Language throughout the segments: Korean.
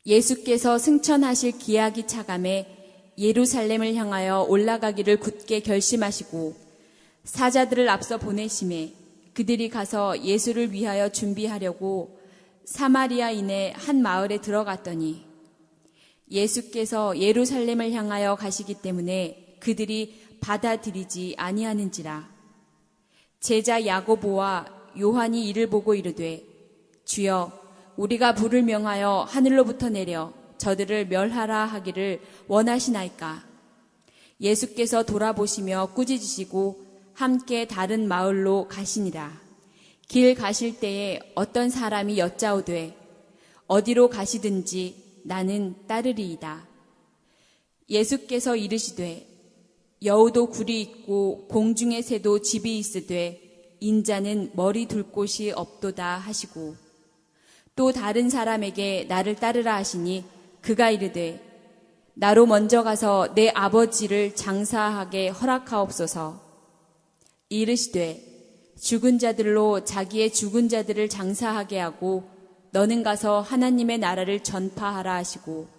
예수께서 승천하실 기약이 차감해 예루살렘을 향하여 올라가기를 굳게 결심하시고 사자들을 앞서 보내심에 그들이 가서 예수를 위하여 준비하려고 사마리아인의 한 마을에 들어갔더니 예수께서 예루살렘을 향하여 가시기 때문에 그들이 받아들이지 아니하는지라. 제자 야고보와 요한이 이를 보고 이르되 주여 우리가 불을 명하여 하늘로부터 내려 저들을 멸하라 하기를 원하시나이까. 예수께서 돌아보시며 꾸짖으시고 함께 다른 마을로 가시니라. 길 가실 때에 어떤 사람이 여짜오되 어디로 가시든지 나는 따르리이다. 예수께서 이르시되 여우도 굴이 있고 공중의 새도 집이 있으되 인자는 머리 둘 곳이 없도다 하시고 또 다른 사람에게 나를 따르라 하시니 그가 이르되 나로 먼저 가서 내 아버지를 장사하게 허락하옵소서. 이르시되 죽은 자들로 자기의 죽은 자들을 장사하게 하고 너는 가서 하나님의 나라를 전파하라 하시고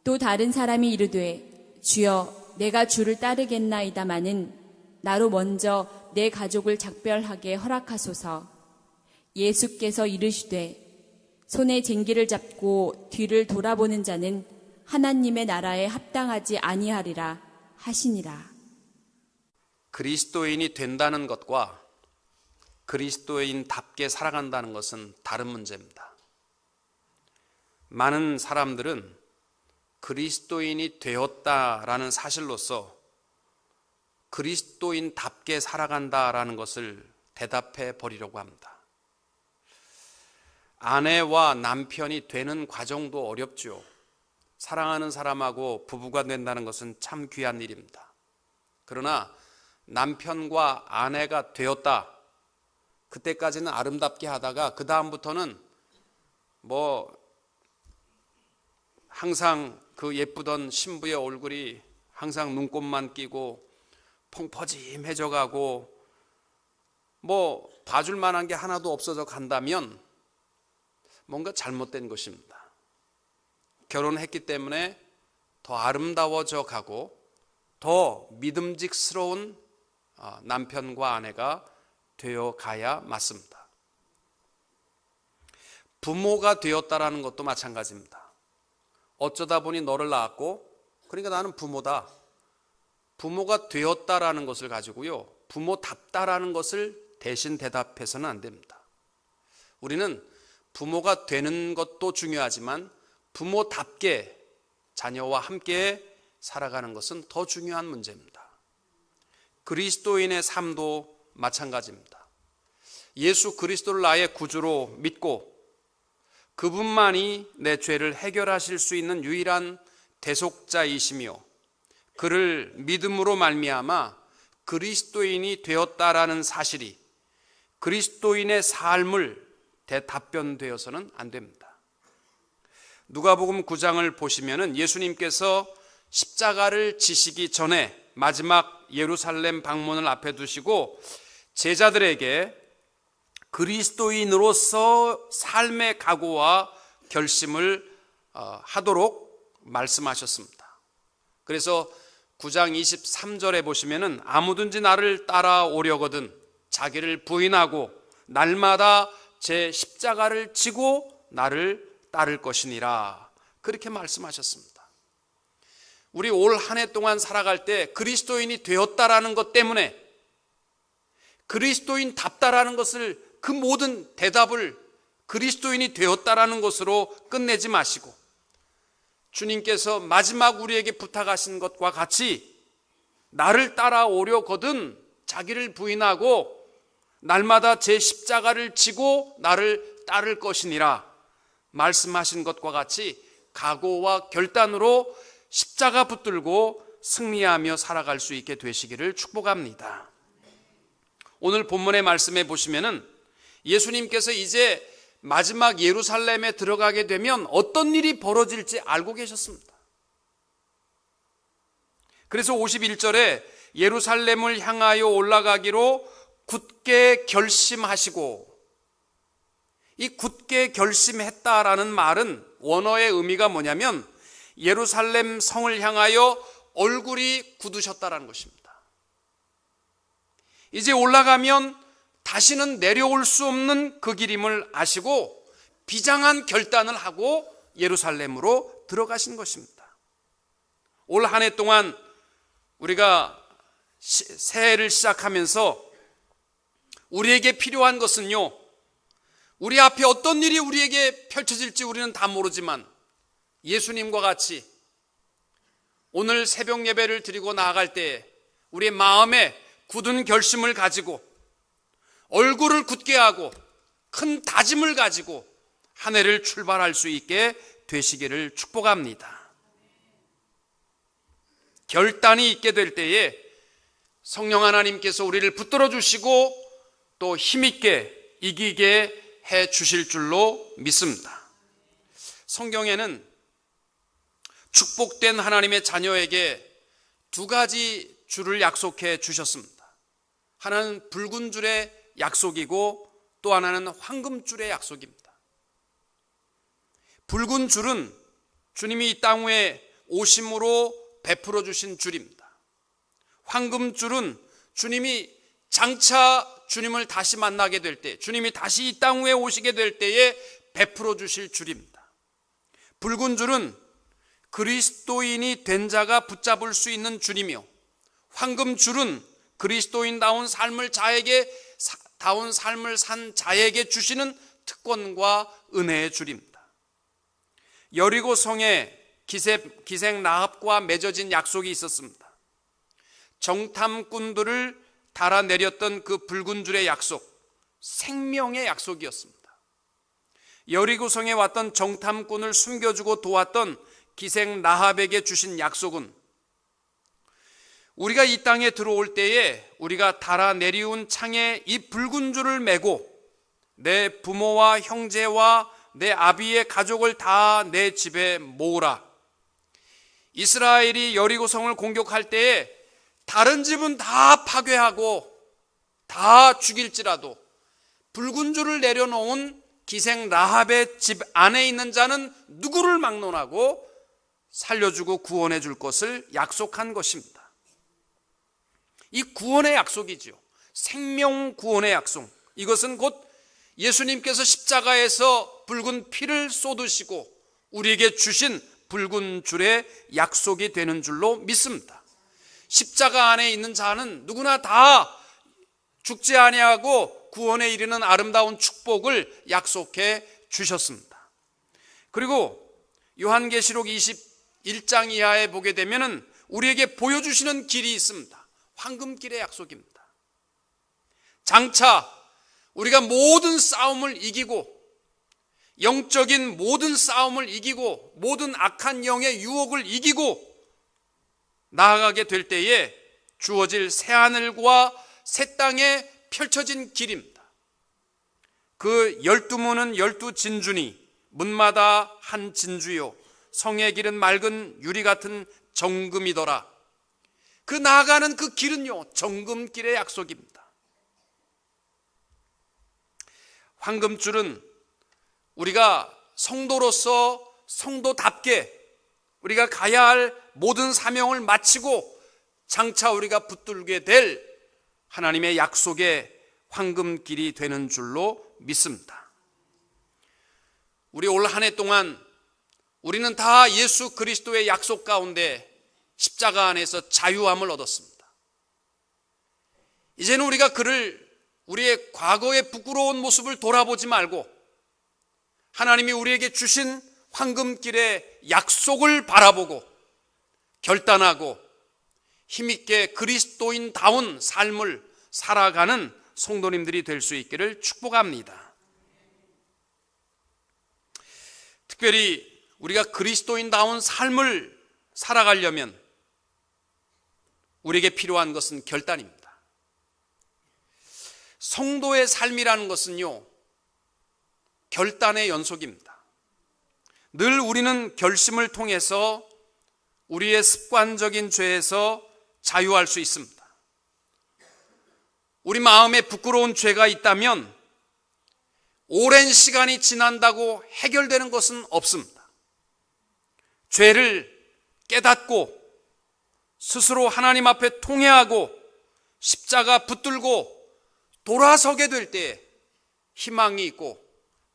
또 다른 사람이 이르되 주여 내가 주를 따르겠나이다마는 나로 먼저 내 가족을 작별하게 허락하소서. 예수께서 이르시되 손에 쟁기를 잡고 뒤를 돌아보는 자는 하나님의 나라에 합당하지 아니하리라 하시니라. 그리스도인이 된다는 것과 그리스도인답게 살아간다는 것은 다른 문제입니다. 많은 사람들은 그리스도인이 되었다라는 사실로서 그리스도인답게 살아간다라는 것을 대답해 버리려고 합니다. 아내와 남편이 되는 과정도 어렵죠. 사랑하는 사람하고 부부가 된다는 것은 참 귀한 일입니다. 그러나 남편과 아내가 되었다. 그때까지는 아름답게 하다가 그 다음부터는 항상 그 예쁘던 신부의 얼굴이 항상 눈곱만 끼고 펑퍼짐해져 가고 봐줄 만한 게 하나도 없어져 간다면 뭔가 잘못된 것입니다. 결혼했기 때문에 더 아름다워져 가고 더 믿음직스러운 남편과 아내가 되어 가야 맞습니다. 부모가 되었다라는 것도 마찬가지입니다. 어쩌다 보니 너를 낳았고 그러니까 나는 부모다. 부모가 되었다라는 것을 가지고요, 부모답다라는 것을 대신 대답해서는 안 됩니다. 우리는 부모가 되는 것도 중요하지만 부모답게 자녀와 함께 살아가는 것은 더 중요한 문제입니다. 그리스도인의 삶도 마찬가지입니다. 예수 그리스도를 나의 구주로 믿고 그분만이 내 죄를 해결하실 수 있는 유일한 대속자이시며 그를 믿음으로 말미암아 그리스도인이 되었다라는 사실이 그리스도인의 삶을 대답변되어서는 안 됩니다. 누가복음 9장을 보시면은 예수님께서 십자가를 지시기 전에 마지막 예루살렘 방문을 앞에 두시고 제자들에게 그리스도인으로서 삶의 각오와 결심을 하도록 말씀하셨습니다. 그래서 9장 23절에 보시면은 아무든지 나를 따라오려거든 자기를 부인하고 날마다 제 십자가를 지고 나를 따를 것이니라, 그렇게 말씀하셨습니다. 우리 올 한 해 동안 살아갈 때 그리스도인이 되었다라는 것 때문에 그리스도인답다라는 것을, 그 모든 대답을 그리스도인이 되었다라는 것으로 끝내지 마시고 주님께서 마지막 우리에게 부탁하신 것과 같이 나를 따라오려거든 자기를 부인하고 날마다 제 십자가를 지고 나를 따를 것이니라 말씀하신 것과 같이 각오와 결단으로 십자가 붙들고 승리하며 살아갈 수 있게 되시기를 축복합니다. 오늘 본문의 말씀에 보시면은 예수님께서 이제 마지막 예루살렘에 들어가게 되면 어떤 일이 벌어질지 알고 계셨습니다. 그래서 51절에 예루살렘을 향하여 올라가기로 굳게 결심하시고, 이 굳게 결심했다라는 말은 원어의 의미가 뭐냐면 예루살렘 성을 향하여 얼굴이 굳으셨다라는 것입니다. 이제 올라가면 다시는 내려올 수 없는 그 길임을 아시고 비장한 결단을 하고 예루살렘으로 들어가신 것입니다. 올 한 해 동안 우리가 새해를 시작하면서 우리에게 필요한 것은요, 우리 앞에 어떤 일이 우리에게 펼쳐질지 우리는 다 모르지만 예수님과 같이 오늘 새벽 예배를 드리고 나아갈 때 우리의 마음에 굳은 결심을 가지고 얼굴을 굳게 하고 큰 다짐을 가지고 한 해를 출발할 수 있게 되시기를 축복합니다. 결단이 있게 될 때에 성령 하나님께서 우리를 붙들어 주시고 또 힘있게 이기게 해 주실 줄로 믿습니다. 성경에는 축복된 하나님의 자녀에게 두 가지 줄을 약속해 주셨습니다. 하나는 붉은 줄의 약속이고 또 하나는 황금줄의 약속입니다. 붉은 줄은 주님이 이 땅 위에 오심으로 베풀어 주신 줄입니다. 황금줄은 주님이 장차 주님을 다시 만나게 될 때, 주님이 다시 이 땅 위에 오시게 될 때에 베풀어 주실 줄입니다. 붉은 줄은 그리스도인이 된 자가 붙잡을 수 있는 줄이며, 황금줄은 그리스도인다운 삶을 산 자에게 주시는 특권과 은혜의 줄입니다. 여리고 성에 기생 라합과 맺어진 약속이 있었습니다. 정탐꾼들을 달아내렸던 그 붉은 줄의 약속, 생명의 약속이었습니다. 여리고성에 왔던 정탐꾼을 숨겨주고 도왔던 기생 라합에게 주신 약속은 우리가 이 땅에 들어올 때에 우리가 달아내리운 창에 이 붉은 줄을 메고 내 부모와 형제와 내 아비의 가족을 다 내 집에 모으라. 이스라엘이 여리고성을 공격할 때에 다른 집은 다 파괴하고 다 죽일지라도 붉은 줄을 내려놓은 기생 라합의 집 안에 있는 자는 누구를 막론하고 살려주고 구원해 줄 것을 약속한 것입니다. 이 구원의 약속이지요. 생명 구원의 약속. 이것은 곧 예수님께서 십자가에서 붉은 피를 쏟으시고 우리에게 주신 붉은 줄의 약속이 되는 줄로 믿습니다. 십자가 안에 있는 자는 누구나 다 죽지 아니하고 구원에 이르는 아름다운 축복을 약속해 주셨습니다. 그리고 요한계시록 21장 이하에 보게 되면은 우리에게 보여주시는 길이 있습니다. 황금길의 약속입니다. 장차 우리가 모든 싸움을 이기고 영적인 모든 싸움을 이기고 모든 악한 영의 유혹을 이기고 나아가게 될 때에 주어질 새하늘과 새 땅에 펼쳐진 길입니다. 그 12문은 12진주니 문마다 한 진주요 성의 길은 맑은 유리 같은 정금이더라. 그 나아가는 그 길은요, 정금길의 약속입니다. 황금줄은 우리가 성도로서 성도답게 우리가 가야 할 모든 사명을 마치고 장차 우리가 붙들게 될 하나님의 약속의 황금길이 되는 줄로 믿습니다. 우리 올 한 해 동안 우리는 다 예수 그리스도의 약속 가운데 십자가 안에서 자유함을 얻었습니다. 이제는 우리가 그를 우리의 과거의 부끄러운 모습을 돌아보지 말고 하나님이 우리에게 주신 황금길의 약속을 바라보고 결단하고 힘있게 그리스도인다운 삶을 살아가는 성도님들이 될 수 있기를 축복합니다. 특별히 우리가 그리스도인다운 삶을 살아가려면 우리에게 필요한 것은 결단입니다. 성도의 삶이라는 것은요, 결단의 연속입니다. 늘 우리는 결심을 통해서 우리의 습관적인 죄에서 자유할 수 있습니다. 우리 마음에 부끄러운 죄가 있다면 오랜 시간이 지난다고 해결되는 것은 없습니다. 죄를 깨닫고 스스로 하나님 앞에 통회하고 십자가 붙들고 돌아서게 될 때 희망이 있고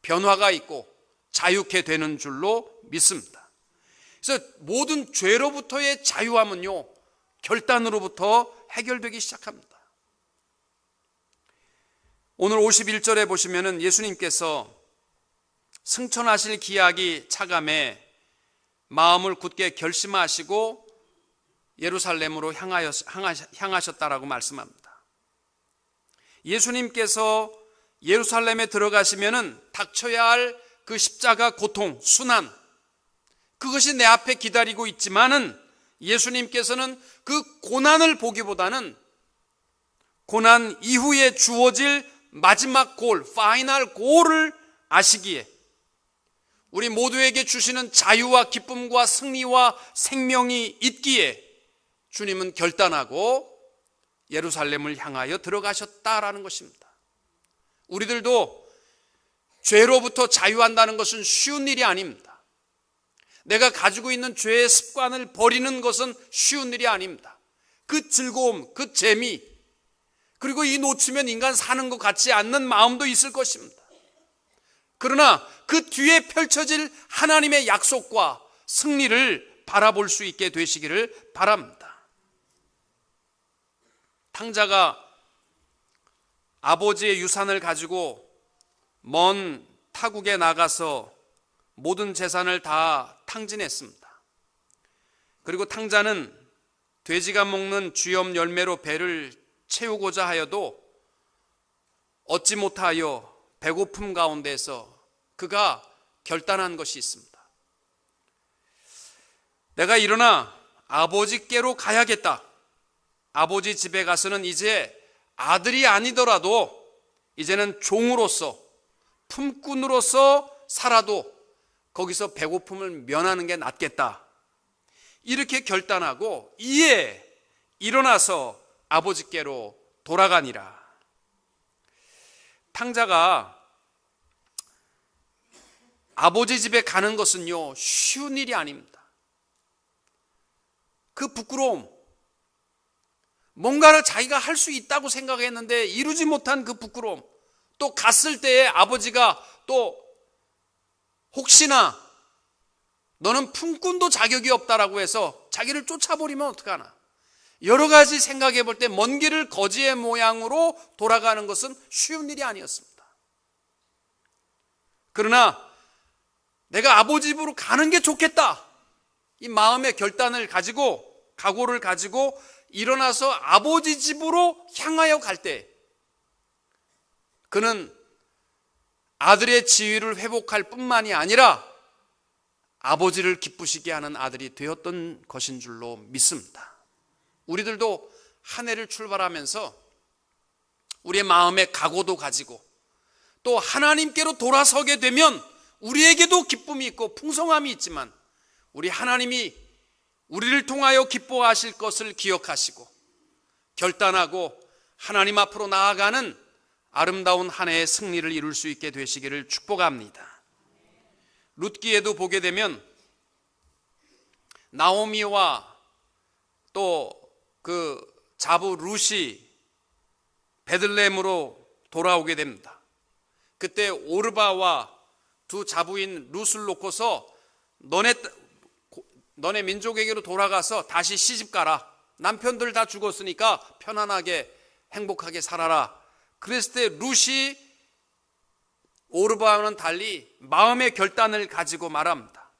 변화가 있고 자유케 되는 줄로 믿습니다. 그래서 모든 죄로부터의 자유함은요, 결단으로부터 해결되기 시작합니다. 오늘 51절에 보시면은 예수님께서 승천하실 기약이 차감해 마음을 굳게 결심하시고 예루살렘으로 향하셨다라고 말씀합니다. 예수님께서 예루살렘에 들어가시면은 닥쳐야 할 그 십자가 고통, 순환, 그것이 내 앞에 기다리고 있지만은 예수님께서는 그 고난을 보기보다는 고난 이후에 주어질 마지막 골, 파이널 골을 아시기에 우리 모두에게 주시는 자유와 기쁨과 승리와 생명이 있기에 주님은 결단하고 예루살렘을 향하여 들어가셨다라는 것입니다. 우리들도 죄로부터 자유한다는 것은 쉬운 일이 아닙니다. 내가 가지고 있는 죄의 습관을 버리는 것은 쉬운 일이 아닙니다. 그 즐거움, 그 재미, 그리고 이 놓치면 인간 사는 것 같지 않는 마음도 있을 것입니다. 그러나 그 뒤에 펼쳐질 하나님의 약속과 승리를 바라볼 수 있게 되시기를 바랍니다. 탕자가 아버지의 유산을 가지고 먼 타국에 나가서 모든 재산을 다 탕진했습니다. 그리고 탕자는 돼지가 먹는 쥐염 열매로 배를 채우고자 하여도 얻지 못하여 배고픔 가운데서 그가 결단한 것이 있습니다. 내가 일어나 아버지께로 가야겠다. 아버지 집에 가서는 이제 아들이 아니더라도 이제는 종으로서 품꾼으로서 살아도 거기서 배고픔을 면하는 게 낫겠다. 이렇게 결단하고 이에 일어나서 아버지께로 돌아가니라. 탕자가 아버지 집에 가는 것은요, 쉬운 일이 아닙니다. 그 부끄러움, 뭔가를 자기가 할 수 있다고 생각했는데 이루지 못한 그 부끄러움, 또 갔을 때에 아버지가 또 혹시나 너는 품꾼도 자격이 없다라고 해서 자기를 쫓아버리면 어떡하나. 여러 가지 생각해 볼 때 먼 길을 거지의 모양으로 돌아가는 것은 쉬운 일이 아니었습니다. 그러나 내가 아버지 집으로 가는 게 좋겠다, 이 마음의 결단을 가지고, 각오를 가지고 일어나서 아버지 집으로 향하여 갈 때 그는 아들의 지위를 회복할 뿐만이 아니라 아버지를 기쁘시게 하는 아들이 되었던 것인 줄로 믿습니다. 우리들도 한 해를 출발하면서 우리의 마음의 각오도 가지고 또 하나님께로 돌아서게 되면 우리에게도 기쁨이 있고 풍성함이 있지만 우리 하나님이 우리를 통하여 기뻐하실 것을 기억하시고 결단하고 하나님 앞으로 나아가는 아름다운 한 해의 승리를 이룰 수 있게 되시기를 축복합니다. 룻기에도 보게 되면 나오미와 또 그 자부 룻이 베들레헴으로 돌아오게 됩니다. 그때 오르바와 두 자부인 룻을 놓고서 너네 민족에게로 돌아가서 다시 시집 가라. 남편들 다 죽었으니까 편안하게 행복하게 살아라. 그랬을 때 룻이 오르바와는 달리 마음의 결단을 가지고 말합니다.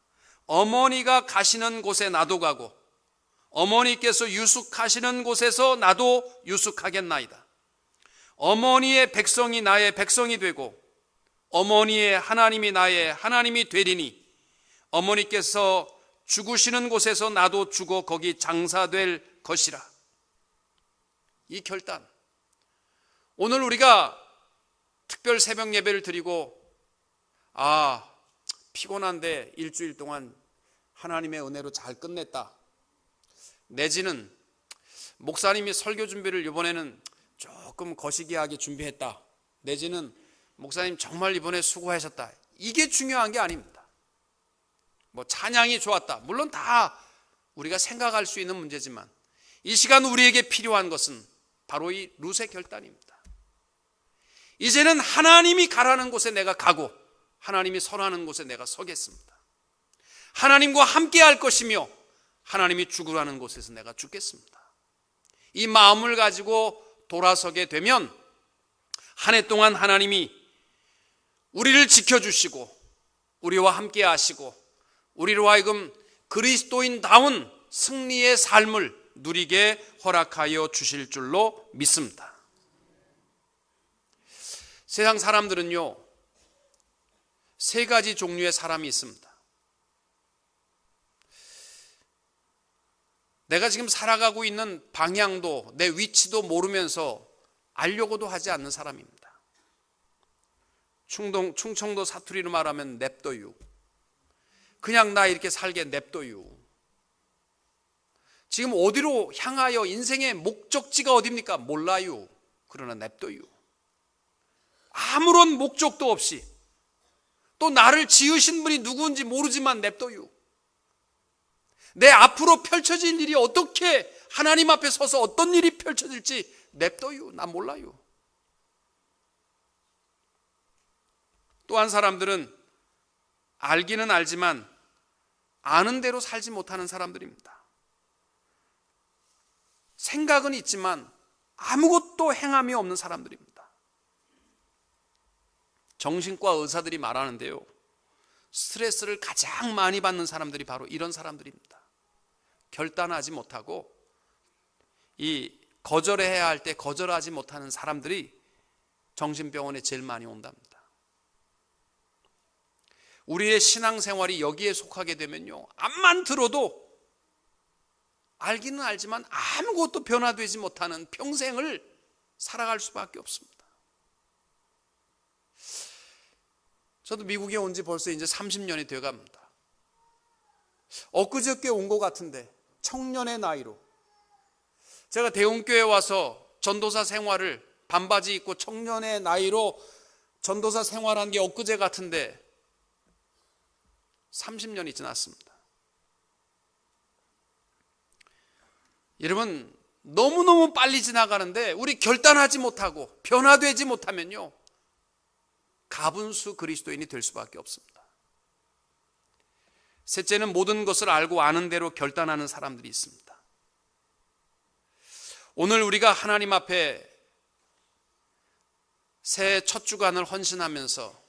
어머니가 가시는 곳에 나도 가고 어머니께서 유숙하시는 곳에서 나도 유숙하겠나이다. 어머니의 백성이 나의 백성이 되고 어머니의 하나님이 나의 하나님이 되리니 어머니께서 죽으시는 곳에서 나도 죽어 거기 장사될 것이라. 이 결단, 오늘 우리가 특별 새벽 예배를 드리고 피곤한데 일주일 동안 하나님의 은혜로 잘 끝냈다, 내지는 목사님이 설교 준비를 이번에는 조금 거시기하게 준비했다, 내지는 목사님 정말 이번에 수고하셨다, 이게 중요한 게 아닙니다. 뭐 찬양이 좋았다. 물론 다 우리가 생각할 수 있는 문제지만 이 시간 우리에게 필요한 것은 바로 이 룻의 결단입니다. 이제는 하나님이 가라는 곳에 내가 가고 하나님이 서라는 곳에 내가 서겠습니다. 하나님과 함께 할 것이며 하나님이 죽으라는 곳에서 내가 죽겠습니다. 이 마음을 가지고 돌아서게 되면 한 해 동안 하나님이 우리를 지켜주시고 우리와 함께 하시고 우리로 하여금 그리스도인다운 승리의 삶을 누리게 허락하여 주실 줄로 믿습니다. 세상 사람들은요, 세 가지 종류의 사람이 있습니다. 내가 지금 살아가고 있는 방향도 내 위치도 모르면서 알려고도 하지 않는 사람입니다. 충청도 사투리로 말하면 냅둬유. 그냥 나 이렇게 살게 냅둬유. 지금 어디로 향하여 인생의 목적지가 어디입니까? 몰라요. 그러나 냅둬유. 아무런 목적도 없이 또 나를 지으신 분이 누구인지 모르지만 냅둬유. 내 앞으로 펼쳐질 일이 어떻게 하나님 앞에 서서 어떤 일이 펼쳐질지 냅둬요. 나 몰라요. 또 한 사람들은 알기는 알지만 아는 대로 살지 못하는 사람들입니다. 생각은 있지만 아무것도 행함이 없는 사람들입니다. 정신과 의사들이 말하는데요, 스트레스를 가장 많이 받는 사람들이 바로 이런 사람들입니다. 결단하지 못하고 이 거절해야 할 때 거절하지 못하는 사람들이 정신병원에 제일 많이 온답니다. 우리의 신앙생활이 여기에 속하게 되면요, 앞만 들어도 알기는 알지만 아무것도 변화되지 못하는 평생을 살아갈 수밖에 없습니다. 저도 미국에 온 지 벌써 이제 30년이 되어 갑니다. 엊그저께 온 것 같은데 청년의 나이로 제가 대웅교회 와서 전도사 생활을 반바지 입고 청년의 나이로 전도사 생활한 게 엊그제 같은데 30년이 지났습니다. 여러분, 너무너무 빨리 지나가는데 우리 결단하지 못하고 변화되지 못하면요, 가분수 그리스도인이 될 수밖에 없습니다. 셋째는 모든 것을 알고 아는 대로 결단하는 사람들이 있습니다. 오늘 우리가 하나님 앞에 새해 첫 주간을 헌신하면서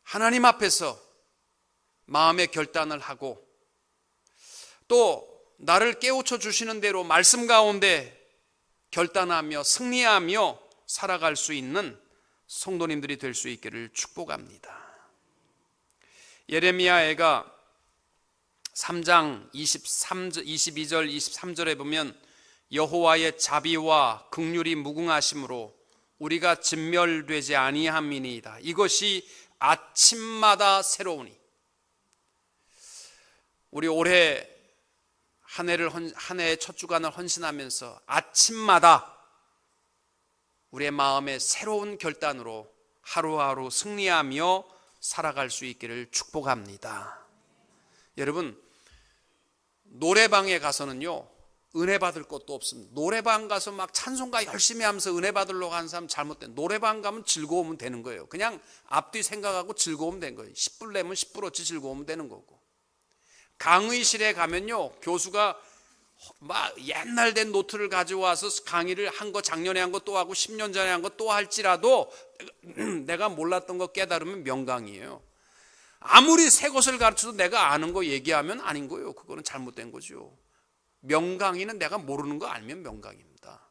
하나님 앞에서 마음의 결단을 하고 또 나를 깨우쳐 주시는 대로 말씀 가운데 결단하며 승리하며 살아갈 수 있는 성도님들이 될 수 있기를 축복합니다. 예레미야가 3장 22절 23절에 보면 여호와의 자비와 긍휼이 무궁하심으로 우리가 진멸되지 아니함이니이다. 이것이 아침마다 새로우니. 우리 올해 한 해의 첫 주간을 헌신하면서 아침마다 우리의 마음에 새로운 결단으로 하루하루 승리하며 살아갈 수 있기를 축복합니다. 여러분, 노래방에 가서는요, 은혜 받을 것도 없습니다. 노래방 가서 막 찬송가 열심히 하면서 은혜 받으려고 하는 사람 잘못된. 노래방 가면 즐거우면 되는 거예요. 그냥 앞뒤 생각하고 즐거우면 되는 거예요. 10불 내면 10불어치 즐거우면 되는 거고. 강의실에 가면요, 교수가 막 옛날 된 노트를 가져와서 강의를 한 거 작년에 한 거 또 하고 10년 전에 한 거 또 할지라도 내가 몰랐던 거 깨달으면 명강이에요. 아무리 새 것을 가르쳐도 내가 아는 거 얘기하면 아닌 거예요. 그거는 잘못된 거죠. 명강의는 내가 모르는 거 알면 명강입니다.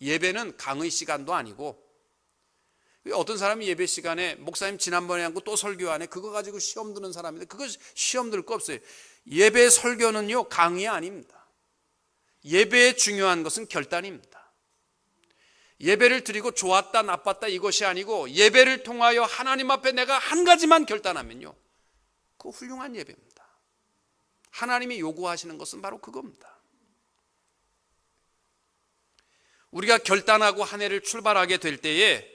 예배는 강의 시간도 아니고, 어떤 사람이 예배 시간에 목사님 지난번에 한 거 또 설교하네, 그거 가지고 시험 드는 사람인데 그거 시험 들 거 없어요. 예배 설교는요, 강의 아닙니다. 예배의 중요한 것은 결단입니다. 예배를 드리고 좋았다 나빴다 이것이 아니고 예배를 통하여 하나님 앞에 내가 한 가지만 결단하면요, 그거 훌륭한 예배입니다. 하나님이 요구하시는 것은 바로 그겁니다. 우리가 결단하고 한 해를 출발하게 될 때에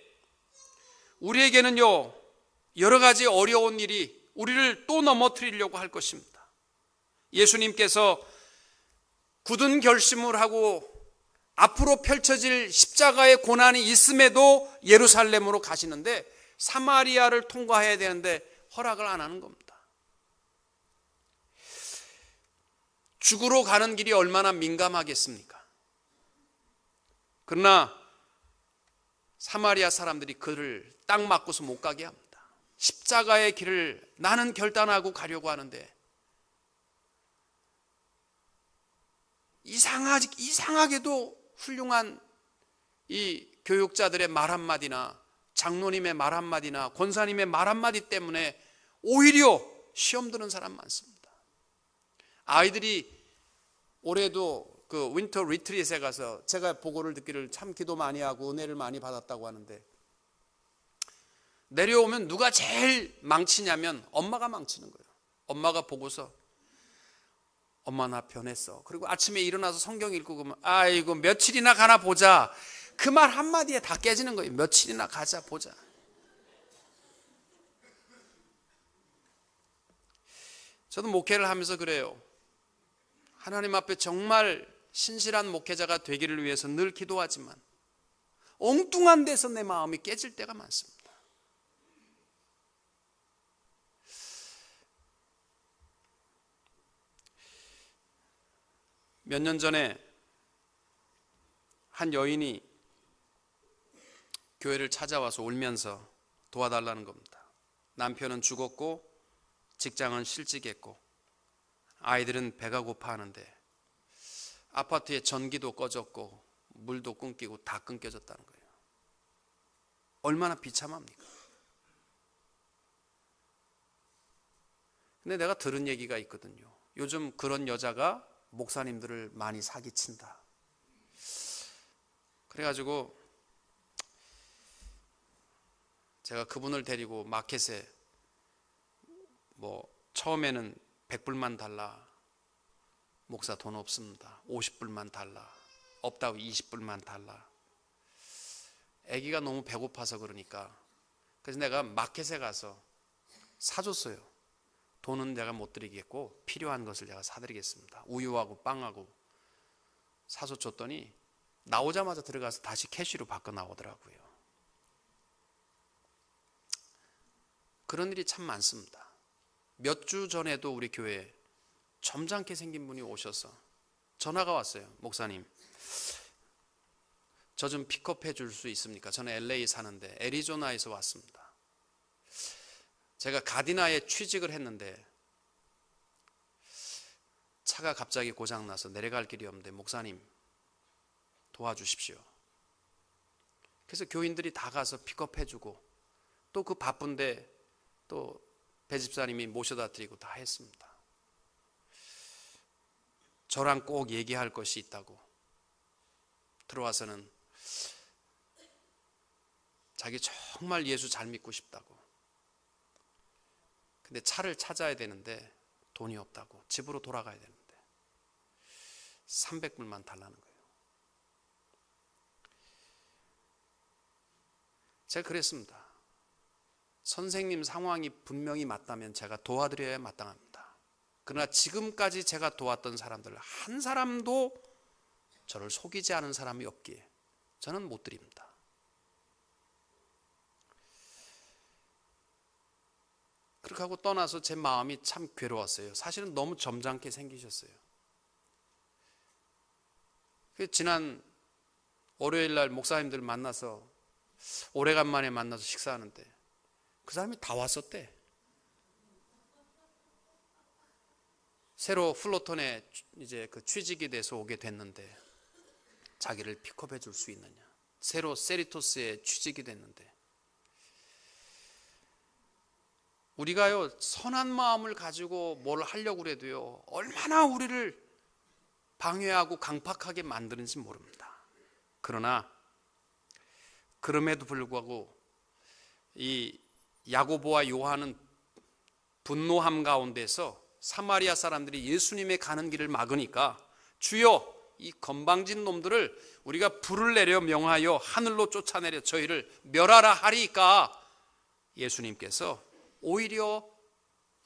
우리에게는요, 여러 가지 어려운 일이 우리를 또 넘어뜨리려고 할 것입니다. 예수님께서 굳은 결심을 하고 앞으로 펼쳐질 십자가의 고난이 있음에도 예루살렘으로 가시는데 사마리아를 통과해야 되는데 허락을 안 하는 겁니다. 죽으러 가는 길이 얼마나 민감하겠습니까? 그러나 사마리아 사람들이 그를 딱 맞고서 못 가게 합니다. 십자가의 길을 나는 결단하고 가려고 하는데 이상하게도 훌륭한 이 교육자들의 말 한마디나 장로님의 말 한마디나 권사님의 말 한마디 때문에 오히려 시험 드는 사람 많습니다. 아이들이 올해도 그 윈터 리트릿에 가서 제가 보고를 듣기를 참 기도 많이 하고 은혜를 많이 받았다고 하는데, 내려오면 누가 제일 망치냐면 엄마가 망치는 거예요. 엄마가 보고서 엄마 나 변했어. 그리고 아침에 일어나서 성경 읽고 그러면 아이고 며칠이나 가나 보자. 그 말 한마디에 다 깨지는 거예요. 며칠이나 가자 보자. 저도 목회를 하면서 그래요. 하나님 앞에 정말 신실한 목회자가 되기를 위해서 늘 기도하지만 엉뚱한 데서 내 마음이 깨질 때가 많습니다. 몇 년 전에 한 여인이 교회를 찾아와서 울면서 도와달라는 겁니다. 남편은 죽었고 직장은 실직했고 아이들은 배가 고파하는데 아파트에 전기도 꺼졌고 물도 끊기고 다 끊겨졌다는 거예요. 얼마나 비참합니까? 근데 내가 들은 얘기가 있거든요. 요즘 그런 여자가 목사님들을 많이 사기친다. 그래가지고 제가 그분을 데리고 마켓에 처음에는 100불만 달라. 목사 돈 없습니다. 50불만 달라. 없다고 20불만 달라. 아기가 너무 배고파서 그러니까 그래서 내가 마켓에 가서 사줬어요. 돈은 내가 못 드리겠고 필요한 것을 제가 사드리겠습니다. 우유하고 빵하고 사서 줬더니 나오자마자 들어가서 다시 캐시로 바꿔 나오더라고요. 그런 일이 참 많습니다. 몇 주 전에도 우리 교회에 점잖게 생긴 분이 오셔서 전화가 왔어요. 목사님, 저 좀 픽업해 줄 수 있습니까? 저는 LA 사는데 애리조나에서 왔습니다. 제가 가디나에 취직을 했는데 차가 갑자기 고장나서 내려갈 길이 없는데 목사님 도와주십시오. 그래서 교인들이 다 가서 픽업해주고 또 그 바쁜데 또 배집사님이 모셔다 드리고 다 했습니다. 저랑 꼭 얘기할 것이 있다고 들어와서는 자기 정말 예수 잘 믿고 싶다고. 근데 차를 찾아야 되는데 돈이 없다고. 집으로 돌아가야 되는데 300불만 달라는 거예요. 제가 그랬습니다. 선생님 상황이 분명히 맞다면 제가 도와드려야 마땅합니다. 그러나 지금까지 제가 도왔던 사람들 한 사람도 저를 속이지 않은 사람이 없기에 저는 못 드립니다. 그렇게 하고 떠나서 제 마음이 참 괴로웠어요. 사실은 너무 점잖게 생기셨어요. 지난 월요일 날 목사님들 만나서 오래간만에 만나서 식사하는데 그 사람이 다 왔었대. 새로 플로톤에 이제 그 취직이 돼서 오게 됐는데 자기를 픽업해 줄 수 있느냐. 새로 세리토스에 취직이 됐는데 우리가요 선한 마음을 가지고 뭘 하려고 해도요 얼마나 우리를 방해하고 강팍하게 만드는지 모릅니다. 그러나 그럼에도 불구하고 이 야고보와 요한은 분노함 가운데서 사마리아 사람들이 예수님의 가는 길을 막으니까 주여 이 건방진 놈들을 우리가 불을 내려 명하여 하늘로 쫓아내려 저희를 멸하라 하리까 예수님께서 오히려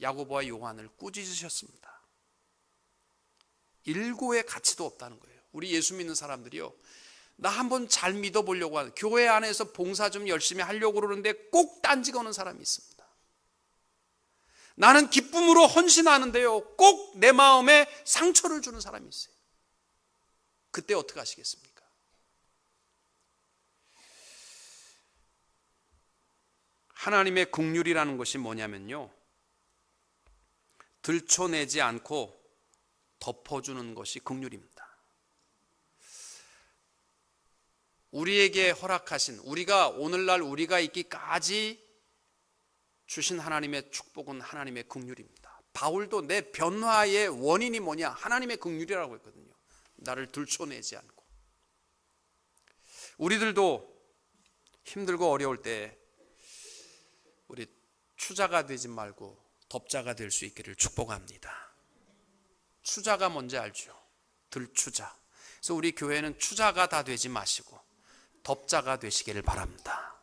야고보와 요한을 꾸짖으셨습니다. 일고의 가치도 없다는 거예요. 우리 예수 믿는 사람들이요, 나 한번 잘 믿어보려고 하는, 교회 안에서 봉사 좀 열심히 하려고 그러는데 꼭 딴지 거는 사람이 있습니다. 나는 기쁨으로 헌신하는데요, 꼭 내 마음에 상처를 주는 사람이 있어요. 그때 어떻게 하시겠습니까? 하나님의 긍휼이라는 것이 뭐냐면요, 들춰내지 않고 덮어주는 것이 긍휼입니다. 우리에게 허락하신, 우리가 오늘날 우리가 있기까지 주신 하나님의 축복은 하나님의 긍휼입니다. 바울도 내 변화의 원인이 뭐냐? 하나님의 긍휼이라고 했거든요. 나를 들춰내지 않고. 우리들도 힘들고 어려울 때 우리 추자가 되지 말고 덮자가 될 수 있기를 축복합니다. 추자가 뭔지 알죠? 들추자. 그래서 우리 교회는 추자가 다 되지 마시고 덮자가 되시기를 바랍니다.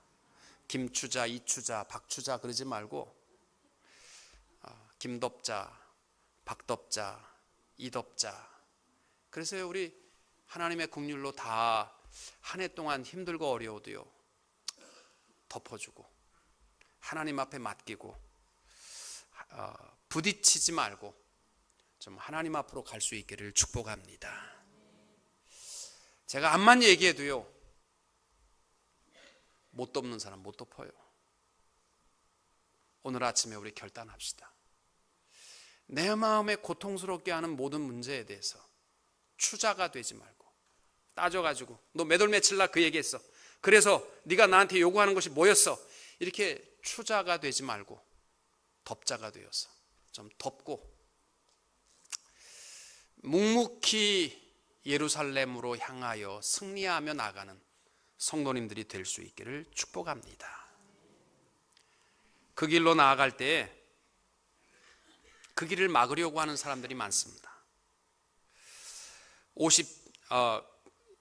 김추자, 이추자, 박추자 그러지 말고 김덮자, 박덮자, 이덮자. 그래서 우리 하나님의 긍휼로 다 한 해 동안 힘들고 어려워도요, 덮어주고 하나님 앞에 맡기고 부딪히지 말고 좀 하나님 앞으로 갈 수 있기를 축복합니다. 제가 암만 얘기해도요, 못 덮는 사람 못 덮어요. 오늘 아침에 우리 결단합시다. 내 마음에 고통스럽게 하는 모든 문제에 대해서 추자가 되지 말고, 따져가지고 너 몇 월 며칠 날 그 얘기했어, 그래서 네가 나한테 요구하는 것이 뭐였어, 이렇게 추자가 되지 말고 덮자가 되어서 좀 덮고 묵묵히 예루살렘으로 향하여 승리하며 나가는 성도님들이 될 수 있기를 축복합니다. 그 길로 나아갈 때 그 길을 막으려고 하는 사람들이 많습니다.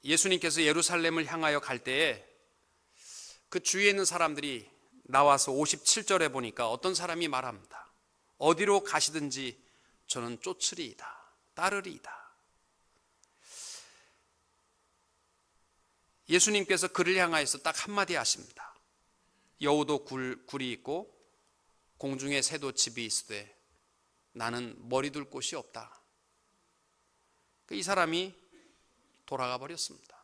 예수님께서 예루살렘을 향하여 갈 때에 그 주위에 있는 사람들이 나와서 57절에 보니까 어떤 사람이 말합니다. 어디로 가시든지 저는 쫓으리이다, 따르리이다. 예수님께서 그를 향하여서 딱 한마디 하십니다. 여우도 굴이 있고 공중에 새도 집이 있으되 나는 머리 둘 곳이 없다. 이 사람이 돌아가 버렸습니다.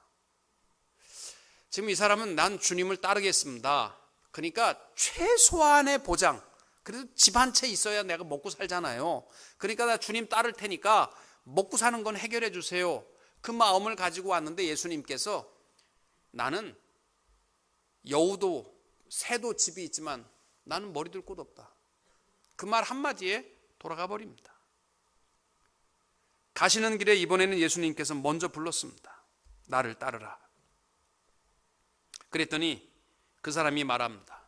지금 이 사람은 난 주님을 따르겠습니다. 그러니까 최소한의 보장, 그래도 집 한 채 있어야 내가 먹고 살잖아요. 그러니까 나 주님 따를 테니까 먹고 사는 건 해결해 주세요. 그 마음을 가지고 왔는데 예수님께서 나는 여우도 새도 집이 있지만 나는 머리 둘 곳 없다. 그 말 한마디에 돌아가 버립니다. 가시는 길에 이번에는 예수님께서 먼저 불렀습니다. 나를 따르라. 그랬더니 그 사람이 말합니다.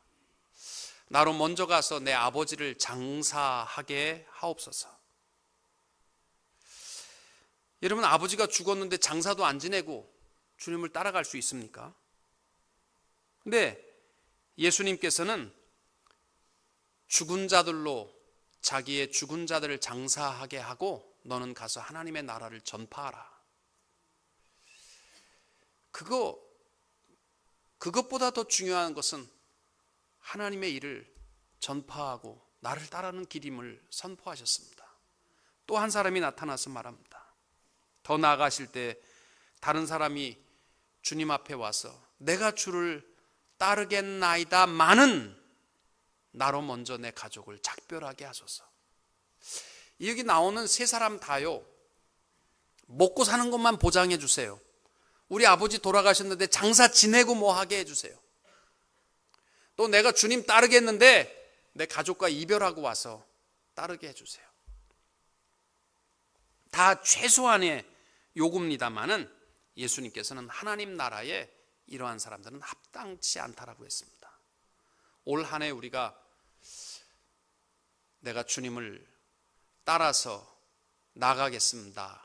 나로 먼저 가서 내 아버지를 장사하게 하옵소서. 여러분, 아버지가 죽었는데 장사도 안 지내고 주님을 따라갈 수 있습니까? 근데 예수님께서는 죽은 자들로 자기의 죽은 자들을 장사하게 하고 너는 가서 하나님의 나라를 전파하라. 그것보다 더 중요한 것은 하나님의 일을 전파하고 나를 따르는 길임을 선포하셨습니다. 또 한 사람이 나타나서 말합니다. 더 나아가실 때 다른 사람이 주님 앞에 와서 내가 주를 따르겠나이다마는 나로 먼저 내 가족을 작별하게 하소서. 여기 나오는 세 사람 다요, 먹고 사는 것만 보장해 주세요. 우리 아버지 돌아가셨는데 장사 지내고 뭐 하게 해주세요. 또 내가 주님 따르겠는데 내 가족과 이별하고 와서 따르게 해주세요. 다 최소한의 요구입니다마는 예수님께서는 하나님 나라에 이러한 사람들은 합당치 않다라고 했습니다. 올 한 해 우리가 내가 주님을 따라서 나가겠습니다.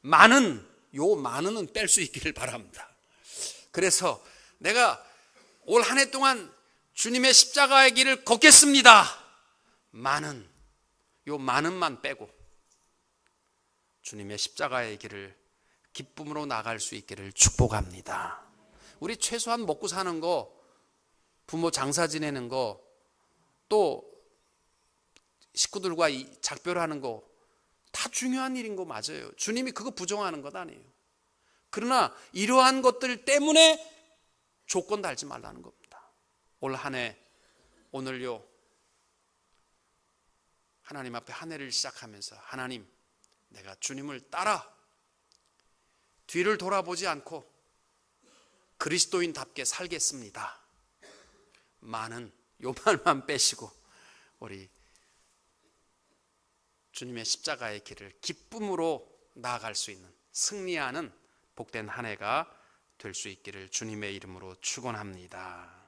많은은 뺄 수 있기를 바랍니다. 그래서 내가 올 한 해 동안 주님의 십자가의 길을 걷겠습니다. 많은 요 많음만 빼고 주님의 십자가의 길을 기쁨으로 나갈 수 있기를 축복합니다. 우리 최소한 먹고 사는 거, 부모 장사 지내는 거, 또 식구들과 작별하는 거 다 중요한 일인 거 맞아요. 주님이 그거 부정하는 것 아니에요. 그러나 이러한 것들 때문에 조건 달지 말라는 겁니다. 올 한 해, 오늘요, 하나님 앞에 한 해를 시작하면서 하나님, 내가 주님을 따라 뒤를 돌아보지 않고 그리스도인답게 살겠습니다. 많은 요 말만 빼시고 우리 주님의 십자가의 길을 기쁨으로 나아갈 수 있는, 승리하는 복된 한 해가 될 수 있기를 주님의 이름으로 축원합니다.